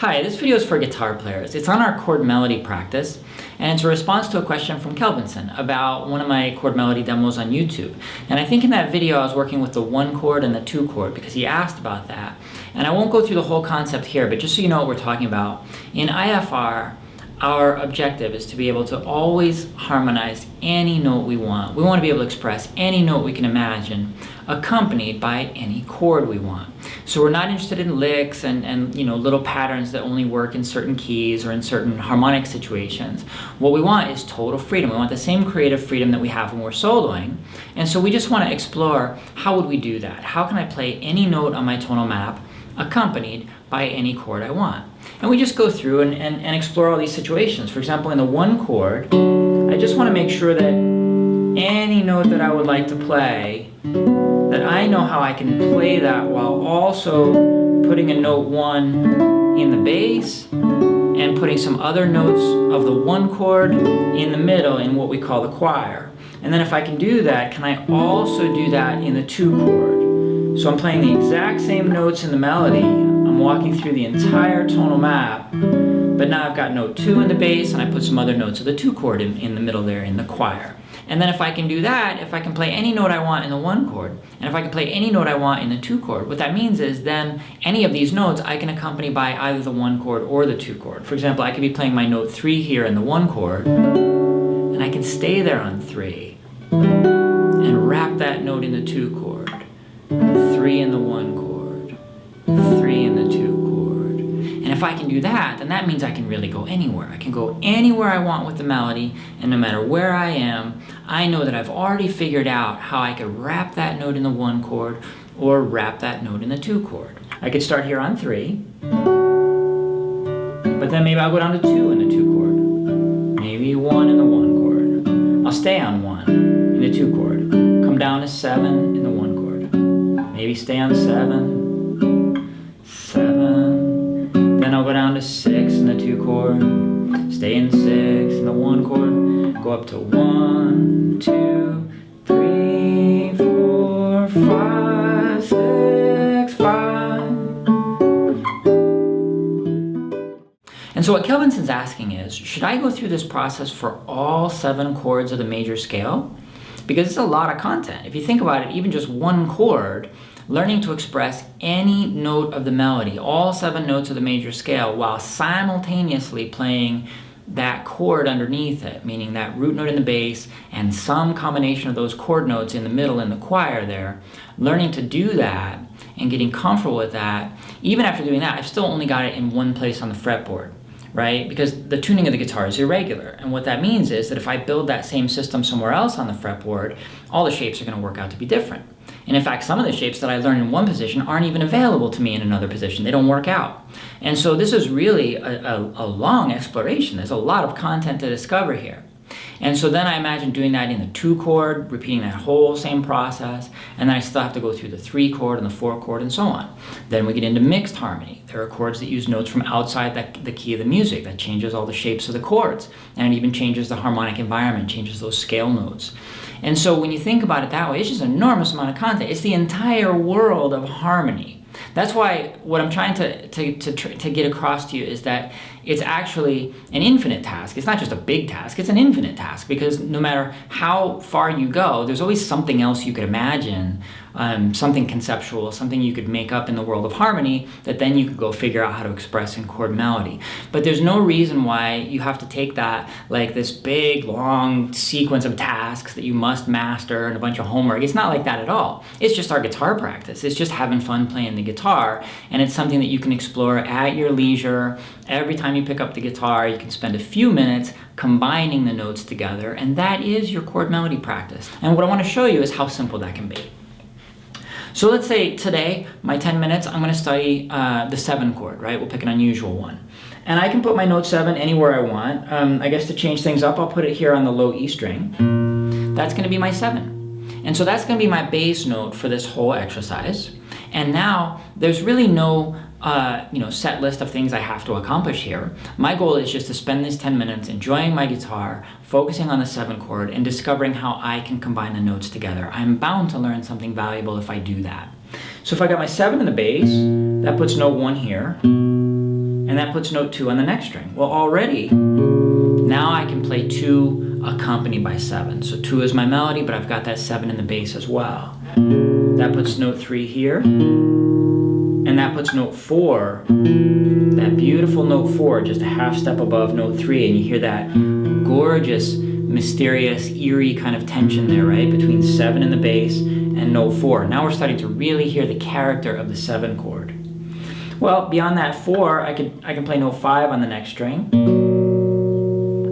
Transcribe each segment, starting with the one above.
Hi, this video is for guitar players. It's on our chord melody practice, and it's a response to a question from Kelvinson about one of my chord melody demos on YouTube. And I think in that video I was working with the 1 chord and the 2 chord because he asked about that. And I won't go through the whole concept here, but just so you know what we're talking about, in IFR, our objective is to be able to always harmonize any note we want. We want to be able to express any note we can imagine, accompanied by any chord we want. So we're not interested in licks and little patterns that only work in certain keys or in certain harmonic situations. What we want is total freedom. We want the same creative freedom that we have when we're soloing. And so we just want to explore, how would we do that? How can I play any note on my tonal map accompanied by any chord I want? And we just go through and explore all these situations. For example, in the 1 chord, I just want to make sure that any note that I would like to play, that I know how I can play that while also putting a note 1 in the bass and putting some other notes of the 1 chord in the middle in what we call the choir. And then if I can do that, can I also do that in the 2 chord? So I'm playing the exact same notes in the melody. I'm walking through the entire tonal map, but now I've got note 2 in the bass and I put some other notes of the 2 chord in the middle there in the choir. And then if I can do that, if I can play any note I want in the 1 chord, and if I can play any note I want in the 2 chord, what that means is then any of these notes I can accompany by either the 1 chord or the 2 chord. For example, I could be playing my note 3 here in the 1 chord, and I can stay there on 3 and wrap that note in the 2 chord, 3 in the 1 chord, 3 in the 2 chord. And if I can do that, then that means I can really go anywhere. I can go anywhere I want with the melody, and no matter where I am, I know that I've already figured out how I could wrap that note in the 1 chord or wrap that note in the 2 chord. I could start here on 3, but then maybe I'll go down to 2 in the 2 chord, maybe 1 in the 1 chord. I'll stay on 1 in the 2 chord, come down to 7 in the 1 chord, maybe stay on 7, 7, then I'll go down to 6 in the 2 chord, stay in 6 in the 1 chord, go up to 1, 2, 3, 4, 5, 6, 5. And so what Kelvinson's asking is, should I go through this process for all 7 chords of the major scale? Because it's a lot of content. If you think about it, even just 1 chord, learning to express any note of the melody, all 7 notes of the major scale, while simultaneously playing that chord underneath it, meaning that root note in the bass and some combination of those chord notes in the middle in the choir there, learning to do that and getting comfortable with that. Even after doing that, I've still only got it in one place on the fretboard, right? Because the tuning of the guitar is irregular. And what that means is that if I build that same system somewhere else on the fretboard, all the shapes are going to work out to be different. And in fact, some of the shapes that I learn in one position aren't even available to me in another position. They don't work out. And so this is really a long exploration. There's a lot of content to discover here. And so then I imagine doing that in the 2 chord, repeating that whole same process, and then I still have to go through the 3 chord and the 4 chord and so on. Then we get into mixed harmony. There are chords that use notes from outside the key of the music. That changes all the shapes of the chords, and it even changes the harmonic environment, changes those scale notes. And so when you think about it that way, it's just an enormous amount of content. It's the entire world of harmony. That's why what I'm trying to get across to you is that it's actually an infinite task. It's not just a big task, it's an infinite task, because no matter how far you go, there's always something else you could imagine, something conceptual, something you could make up in the world of harmony that then you could go figure out how to express in chord melody. But there's no reason why you have to take that like this big, long sequence of tasks that you must master and a bunch of homework. It's not like that at all. It's just our guitar practice. It's just having fun playing the guitar, and it's something that you can explore at your leisure. Every time you pick up the guitar, you can spend a few minutes combining the notes together, and that is your chord melody practice. And what I want to show you is how simple that can be. So let's say today, my 10 minutes, I'm going to study the 7 chord, right? We'll pick an unusual one. And I can put my note 7 anywhere I want. I guess to change things up, I'll put it here on the low E string. That's going to be my 7. And so that's going to be my bass note for this whole exercise. And now there's really no set list of things I have to accomplish here. My goal is just to spend these 10 minutes enjoying my guitar, focusing on the 7 chord, and discovering how I can combine the notes together. I'm bound to learn something valuable if I do that. So if I got my 7 in the bass, that puts note 1 here, and and that puts note 2 on the next string. Well, already, now I can play 2 accompanied by 7. So 2 is my melody, but I've got that 7 in the bass as well. That puts note 3 here, and that puts note 4, that beautiful note 4, just a half step above note 3, and you hear that gorgeous, mysterious, eerie kind of tension there, right, between 7 in the bass and note 4. Now we're starting to really hear the character of the 7 chord. Well, beyond that 4, I can play note 5 on the next string.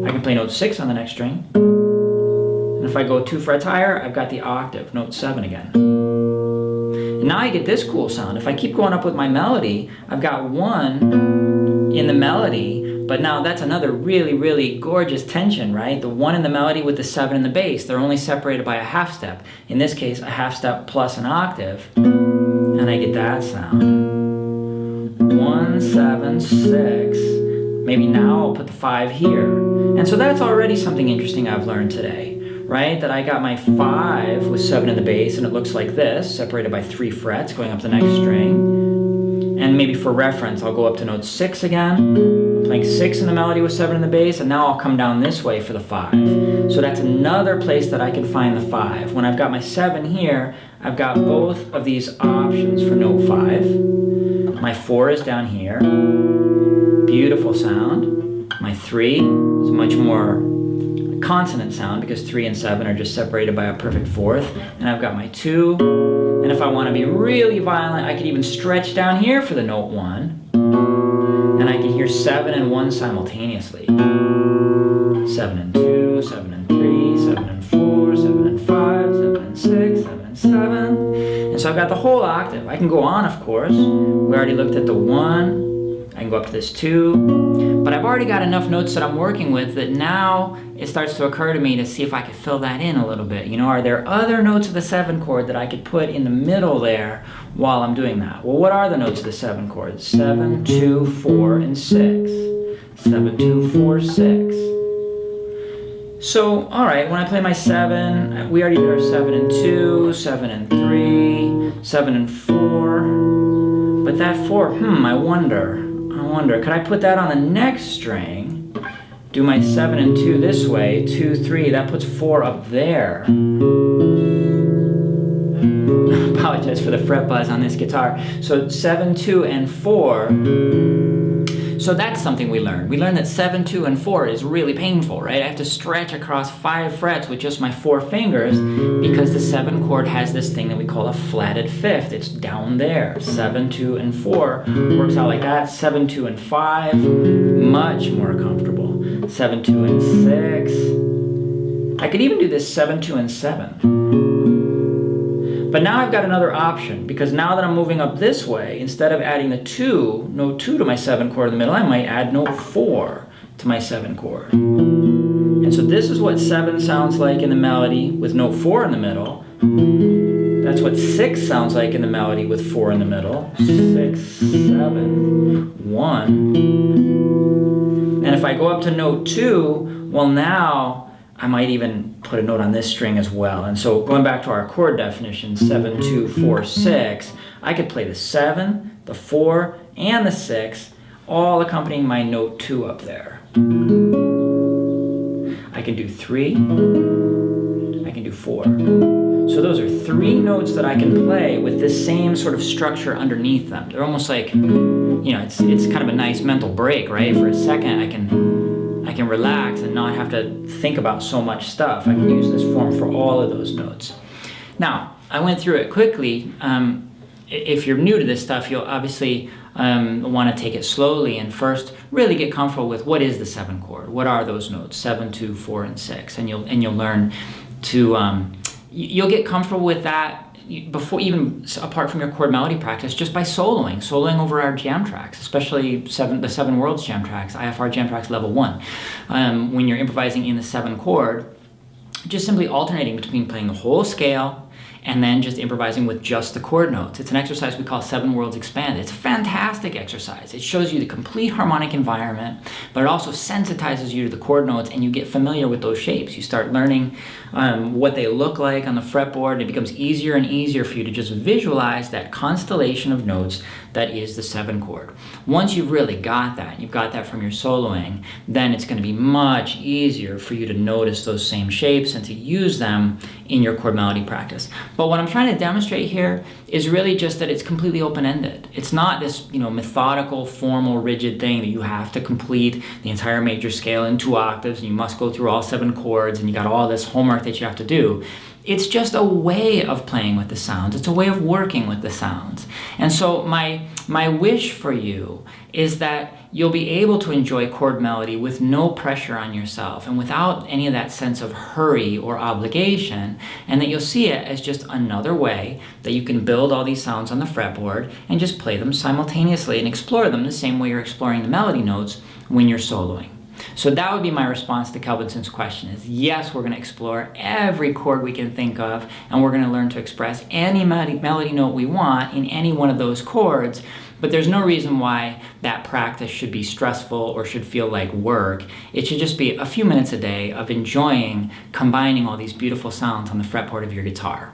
I can play note 6 on the next string. And if I go 2 frets higher, I've got the octave, note 7 again. And now I get this cool sound. If I keep going up with my melody, I've got 1 in the melody, but now that's another really, really gorgeous tension, right? The 1 in the melody with the 7 in the bass, they're only separated by a half step. In this case, a half step plus an octave, and I get that sound. 1, 7, 6. Maybe now I'll put the 5 here. And so that's already something interesting I've learned today, right? That I got my 5 with 7 in the bass, and it looks like this, separated by 3 frets going up the next string. And maybe for reference, I'll go up to note 6 again. I'm playing 6 in the melody with 7 in the bass, and now I'll come down this way for the 5. So that's another place that I can find the 5. When I've got my 7 here, I've got both of these options for note 5. My 4 is down here. Beautiful sound. My 3 is much more consonant sound because 3 and 7 are just separated by a perfect fourth. And I've got my 2. And if I want to be really violent, I could even stretch down here for the note 1. And I can hear 7 and 1 simultaneously. 7 and 2, 7 and 3, 7 and 4, 7 and 5, 7 and 6, 7 and 7. And so I've got the whole octave. I can go on, of course. We already looked at the 1. I can go up to this 2, but I've already got enough notes that I'm working with that now it starts to occur to me to see if I could fill that in a little bit. You know, are there other notes of the 7 chord that I could put in the middle there while I'm doing that? Well, what are the notes of the 7 chord? 7, 2, 4, and 6. 7, 2, 4, 6. So, all right, when I play my 7, we already did our 7 and 2, 7 and 3, 7 and 4. But that 4, I wonder, could I put that on the next string? Do my 7 and 2 this way, 2, 3, that puts 4 up there. Apologize for the fret buzz on this guitar. So 7, 2, and 4. So that's something we learned. We learned that 7, 2, and 4 is really painful, right? I have to stretch across 5 frets with just my 4 fingers because the 7 chord has this thing that we call a flatted fifth. It's down there. 7, 2, and 4 works out like that. 7, 2, and 5, much more comfortable. 7, 2, and 6. I could even do this 7, 2, and 7. But now I've got another option, because now that I'm moving up this way, instead of adding the 2, note 2 to my 7 chord in the middle, I might add note 4 to my 7 chord. And so this is what 7 sounds like in the melody with note 4 in the middle. That's what 6 sounds like in the melody with 4 in the middle. 6, 7, 1. And if I go up to note 2, well, now I might even put a note on this string as well. And so going back to our chord definition, 7, 2, 4, 6, I could play the 7, the 4, and the 6, all accompanying my note 2 up there. I can do 3, I can do 4. So those are 3 notes that I can play with this same sort of structure underneath them. They're almost like, you know, it's kind of a nice mental break, right? For a second, I can relax and not have to think about so much stuff. I can use this form for all of those notes. Now, I went through it quickly. If you're new to this stuff, you'll obviously want to take it slowly and first really get comfortable with what is the 7 chord. What are those notes? 7, 2, 4, and 6. And you'll learn to you'll get comfortable with that before, even apart from your chord melody practice, just by soloing over our jam tracks, especially the 7 Worlds jam tracks, IFR jam tracks level 1. When you're improvising in the 7 chord, just simply alternating between playing the whole scale and then just improvising with just the chord notes. It's an exercise we call 7 Worlds Expanded. It's a fantastic exercise. It shows you the complete harmonic environment, but it also sensitizes you to the chord notes, and you get familiar with those shapes. You start learning what they look like on the fretboard, and it becomes easier and easier for you to just visualize that constellation of notes that is the 7 chord. Once you've really got that, you've got that from your soloing, then it's going to be much easier for you to notice those same shapes and to use them in your chord melody practice. But what I'm trying to demonstrate here is really just that it's completely open-ended. It's not this, methodical, formal, rigid thing that you have to complete the entire major scale in 2 octaves and you must go through all 7 chords and you got all this homework that you have to do. It's just a way of playing with the sounds. It's a way of working with the sounds. And so my wish for you is that you'll be able to enjoy chord melody with no pressure on yourself and without any of that sense of hurry or obligation, and that you'll see it as just another way that you can build all these sounds on the fretboard and just play them simultaneously and explore them the same way you're exploring the melody notes when you're soloing. So that would be my response to Kelvinson's question is, yes, we're going to explore every chord we can think of, and we're going to learn to express any melody note we want in any one of those chords, but there's no reason why that practice should be stressful or should feel like work. It should just be a few minutes a day of enjoying combining all these beautiful sounds on the fretboard of your guitar.